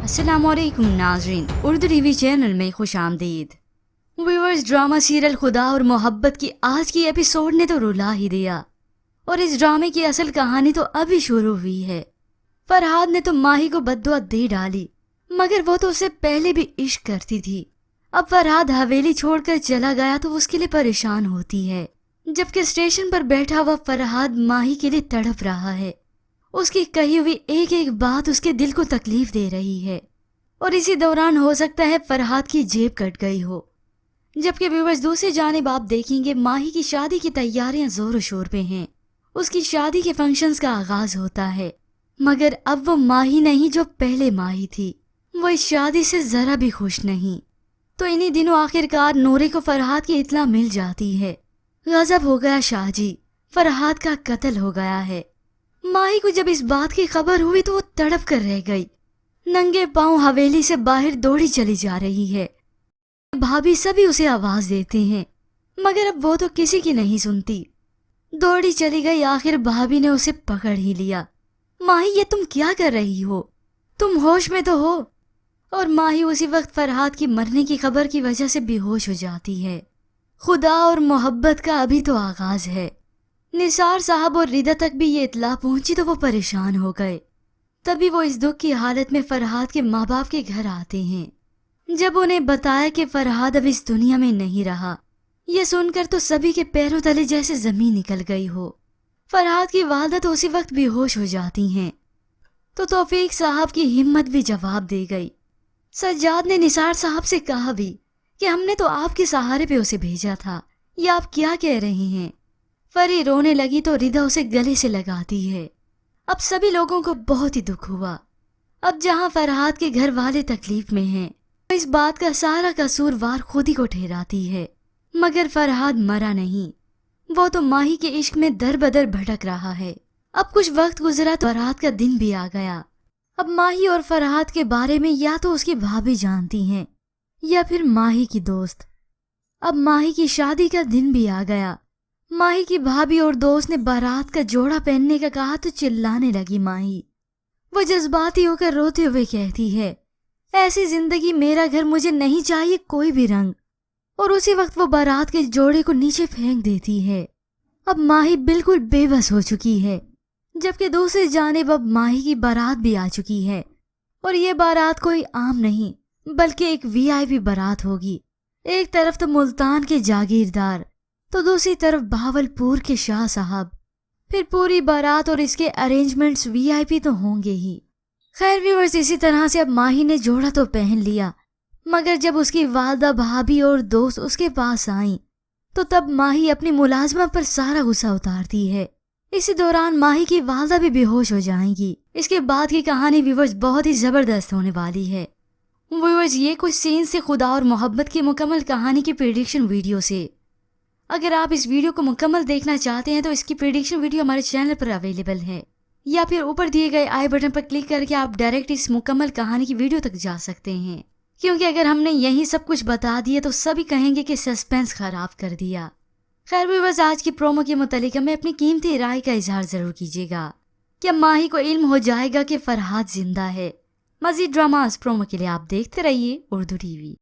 अस्सलाम वालेकुम नाज़रीन, उर्दू टीवी चैनल में खुश आमदीद। व्यूअर्स, ड्रामा सीरियल खुदा और मोहब्बत की आज की एपिसोड ने तो रुला ही दिया और इस ड्रामे की असल कहानी तो अभी शुरू हुई है। फरहाद ने तो माही को बद्दुआ दे डाली, मगर वो तो उससे पहले भी इश्क करती थी। अब फरहाद हवेली छोड़कर चला गया तो उसके लिए परेशान होती है, जबकि स्टेशन पर बैठा हुआ फरहाद माही के लिए तड़प रहा है। उसकी कही हुई एक एक बात उसके दिल को तकलीफ दे रही है और इसी दौरान हो सकता है फरहाद की जेब कट गई हो। जबकि व्यूअर्स, दूसरी जानिब आप देखेंगे माही की शादी की तैयारियां जोर शोर पे हैं। उसकी शादी के फंक्शंस का आगाज होता है, मगर अब वो माही नहीं जो पहले माही थी। वो इस शादी से जरा भी खुश नहीं। तो इन्हीं दिनों आखिरकार नूरे को फरहाद की इत्ला मिल जाती है। गजब हो गया शाहजी, फरहाद का कत्ल हो गया है। माही को जब इस बात की खबर हुई तो वो तड़प कर रह गई। नंगे पांव हवेली से बाहर दौड़ी चली जा रही है। भाभी सभी उसे आवाज देते हैं, मगर अब वो तो किसी की नहीं सुनती। दौड़ी चली गई, आखिर भाभी ने उसे पकड़ ही लिया। माही, ये तुम क्या कर रही हो? तुम होश में तो हो? और माही उसी वक्त फरहाद की मरने की खबर की वजह से बेहोश हो जाती है। खुदा और मोहब्बत का अभी तो आगाज है। निसार साहब और रिदा तक भी ये इत्ला पहुंची तो वो परेशान हो गए। तभी वो इस दुख की हालत में फरहाद के माँ बाप के घर आते हैं। जब उन्हें बताया कि फरहाद अब इस दुनिया में नहीं रहा, ये सुनकर तो सभी के पैरों तले जैसे जमीन निकल गई हो। फरहाद की वालदा तो उसी वक्त बेहोश हो जाती हैं। तो तौफीक साहब की हिम्मत भी जवाब दे गई। सज्जाद ने निसार साहब से कहा भी कि हमने तो आपके सहारे पे उसे भेजा था, ये आप क्या कह रहे हैं? फरी रोने लगी तो रिदा उसे गले से लगाती है। अब सभी लोगों को बहुत ही दुख हुआ। अब जहां फरहाद के घर वाले तकलीफ में हैं, तो इस बात का सारा कसूरवार खुद ही को ठहराती है। मगर फरहाद मरा नहीं, वो तो माही के इश्क में दर बदर भटक रहा है। अब कुछ वक्त गुजरा तो फरहाद का दिन भी आ गया। अब माही और फरहाद के बारे में या तो उसकी भाभी जानती हैं या फिर माही की दोस्त। अब माही की शादी का दिन भी आ गया। माही की भाभी और दोस्त ने बारात का जोड़ा पहनने का कहा तो चिल्लाने लगी माही। वो जज्बाती होकर रोते हुए कहती है, ऐसी जिंदगी मेरा घर, मुझे नहीं चाहिए कोई भी रंग। और उसी वक्त वो बारात के जोड़े को नीचे फेंक देती है। अब माही बिल्कुल बेबस हो चुकी है, जबकि दूसरी जानिब अब माही की बारात भी आ चुकी है। और ये बारात कोई आम नहीं बल्कि एक वीआईपी बारात होगी। एक तरफ तो मुल्तान के जागीरदार, तो दूसरी तरफ भावलपुर के शाह साहब। फिर पूरी बारात और इसके अरेंजमेंट्स वीआईपी तो होंगे ही। खैर व्यूअर्स, इसी तरह से अब माही ने जोड़ा तो पहन लिया, मगर जब उसकी वालदा, भाभी और दोस्त उसके पास आई तो तब माही अपनी मुलाजमा पर सारा गुस्सा उतारती है। इसी दौरान माही की वालदा भी बेहोश हो जाएंगी। इसके बाद की कहानी व्यूअर्स बहुत ही जबरदस्त होने वाली है। व्यूअर्स, ये कुछ सीन से खुदा और मोहब्बत की मुकम्मल कहानी की प्रेडिक्शन वीडियो से। अगर आप इस वीडियो को मुकम्मल देखना चाहते हैं तो इसकी प्रेडिक्शन वीडियो हमारे चैनल पर अवेलेबल है, या फिर ऊपर दिए गए आई बटन पर क्लिक करके आप डायरेक्ट इस मुकम्मल कहानी की वीडियो तक जा सकते हैं। क्योंकि अगर हमने यही सब कुछ बता दिया तो सभी कहेंगे कि सस्पेंस खराब कर दिया। खैर व्यूअर्स, आज की प्रोमो के मुतालिक में अपनी कीमती राय का इजहार जरूर कीजिएगा। क्या माही को इल्म हो जाएगा कि फरहाद जिंदा है? मजीद ड्रामास प्रोमो के लिए आप देखते रहिए उर्दू टीवी।